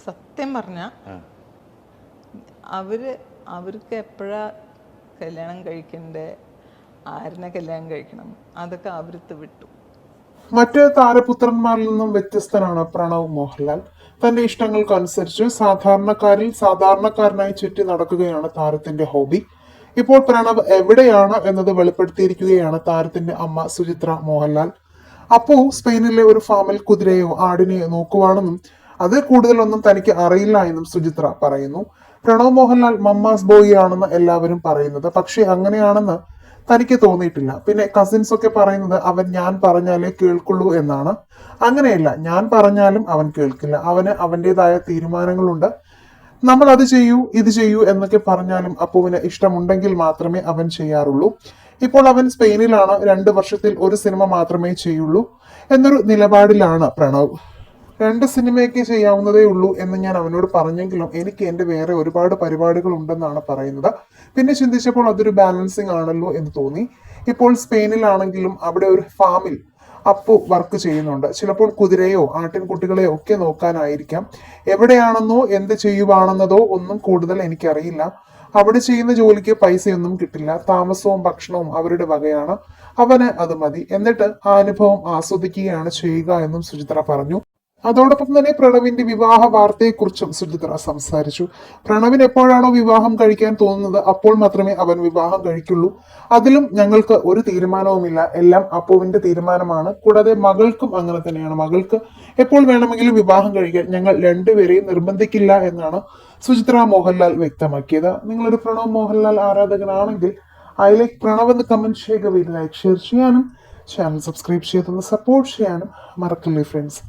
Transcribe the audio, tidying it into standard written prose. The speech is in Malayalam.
സത്യം പറഞ്ഞാൽ അവർക്ക് എപ്പോഴാ കല്യാണം കഴിക്കണ്ടേ, ആരിനെ കല്യാണം കഴിക്കണം, അതൊക്കെ അവർക്ക് വിട്ടു. മറ്റ് താരപുത്രന്മാരിൽ നിന്നും വ്യത്യസ്തനാണ് പ്രണവ് മോഹൻലാൽ. തന്റെ ഇഷ്ടങ്ങൾക്കനുസരിച്ച് സാധാരണക്കാരിൽ സാധാരണക്കാരനായി ചുറ്റി നടക്കുകയാണ് താരത്തിന്റെ ഹോബി. ഇപ്പോൾ പ്രണവ് എവിടെയാണ് എന്നത് വെളിപ്പെടുത്തിയിരിക്കുകയാണ് താരത്തിന്റെ അമ്മ സുചിത്ര മോഹൻലാൽ. അപ്പു സ്പെയിനിലെ ഒരു ഫാമിൽ കുതിരയോ ആടിനെയോ നോക്കുവാണെന്നും അത് കൂടുതലൊന്നും തനിക്ക് അറിയില്ല എന്നും സുചിത്ര പറയുന്നു. പ്രണവ് മോഹൻലാൽ മമ്മാസ് ബോയ് ആണെന്ന് എല്ലാവരും പറയുന്നത്, പക്ഷെ അങ്ങനെയാണെന്ന് തനിക്ക് തോന്നിയിട്ടില്ല. പിന്നെ കസിൻസ് ഒക്കെ പറയുന്നത് അവൻ ഞാൻ പറഞ്ഞാലേ കേൾക്കുള്ളൂ എന്നാണ്. അങ്ങനെയല്ല, ഞാൻ പറഞ്ഞാലും അവൻ കേൾക്കില്ല. അവന് അവൻ്റെതായ തീരുമാനങ്ങളുണ്ട്. നമ്മൾ അത് ചെയ്യൂ ഇത് ചെയ്യൂ എന്നൊക്കെ പറഞ്ഞാലും അപ്പുവിന് ഇഷ്ടമുണ്ടെങ്കിൽ മാത്രമേ അവൻ ചെയ്യാറുള്ളൂ. ഇപ്പോൾ അവൻ സ്പെയിനിലാണ്. 2 വർഷത്തിൽ ഒരു സിനിമ മാത്രമേ ചെയ്യുള്ളൂ എന്നൊരു നിലപാടിലാണ് പ്രണവ്. 2 സിനിമയൊക്കെ ചെയ്യാവുന്നതേ ഉള്ളൂ എന്ന് ഞാൻ അവനോട് പറഞ്ഞെങ്കിലും എനിക്ക് എൻ്റെ വേറെ ഒരുപാട് പരിപാടികൾ ഉണ്ടെന്നാണ് പറയുന്നത്. പിന്നെ ചിന്തിച്ചപ്പോൾ അതൊരു ബാലൻസിങ് ആണല്ലോ എന്ന് തോന്നി. ഇപ്പോൾ സ്പെയിനിലാണെങ്കിലും അവിടെ ഒരു ഫാമിൽ അപ്പു വർക്ക് ചെയ്യുന്നുണ്ട്. ചിലപ്പോൾ കുതിരയോ ആട്ടിൻകുട്ടികളെയോ ഒക്കെ നോക്കാനായിരിക്കാം. എവിടെയാണെന്നോ എന്ത് ചെയ്യുവാണെന്നതോ ഒന്നും കൂടുതൽ എനിക്കറിയില്ല. അവിടെ ചെയ്യുന്ന ജോലിക്ക് പൈസയൊന്നും കിട്ടില്ല. താമസവും ഭക്ഷണവും അവരുടെ വകയാണ്. അവന് അത് മതി. എന്നിട്ട് ആ അനുഭവം ആസ്വദിക്കുകയാണ് ചെയ്യുക എന്നും സുചിത്ര പറഞ്ഞു. അതോടൊപ്പം തന്നെ പ്രണവിന്റെ വിവാഹ വാർത്തയെക്കുറിച്ചും സുചിത്ര സംസാരിച്ചു. പ്രണവിന് എപ്പോഴാണോ വിവാഹം കഴിക്കാൻ തോന്നുന്നത് അപ്പോൾ മാത്രമേ അവൻ വിവാഹം കഴിക്കുള്ളൂ. അതിലും ഞങ്ങൾക്ക് ഒരു തീരുമാനവുമില്ല. എല്ലാം അപ്പുവിന്റെ തീരുമാനമാണ്. കൂടാതെ മകൾക്കും അങ്ങനെ തന്നെയാണ്. മകൾക്ക് എപ്പോൾ വേണമെങ്കിലും വിവാഹം കഴിക്കാൻ ഞങ്ങൾ രണ്ടുപേരെയും നിർബന്ധിക്കില്ല എന്നാണ് സുചിത്ര മോഹൻലാൽ വ്യക്തമാക്കിയത്. നിങ്ങളൊരു പ്രണവ് മോഹൻലാൽ ആരാധകനാണെങ്കിൽ ഐ ലൈക്ക് പ്രണവ് എന്ന് കമന്റ് ചെയ്യുക, ലൈക്ക് ഷെയർ ചെയ്യാനും ചാനൽ സബ്സ്ക്രൈബ് ചെയ്തൊന്ന് സപ്പോർട്ട് ചെയ്യാനും മറക്കല്ലേ ഫ്രണ്ട്സ്.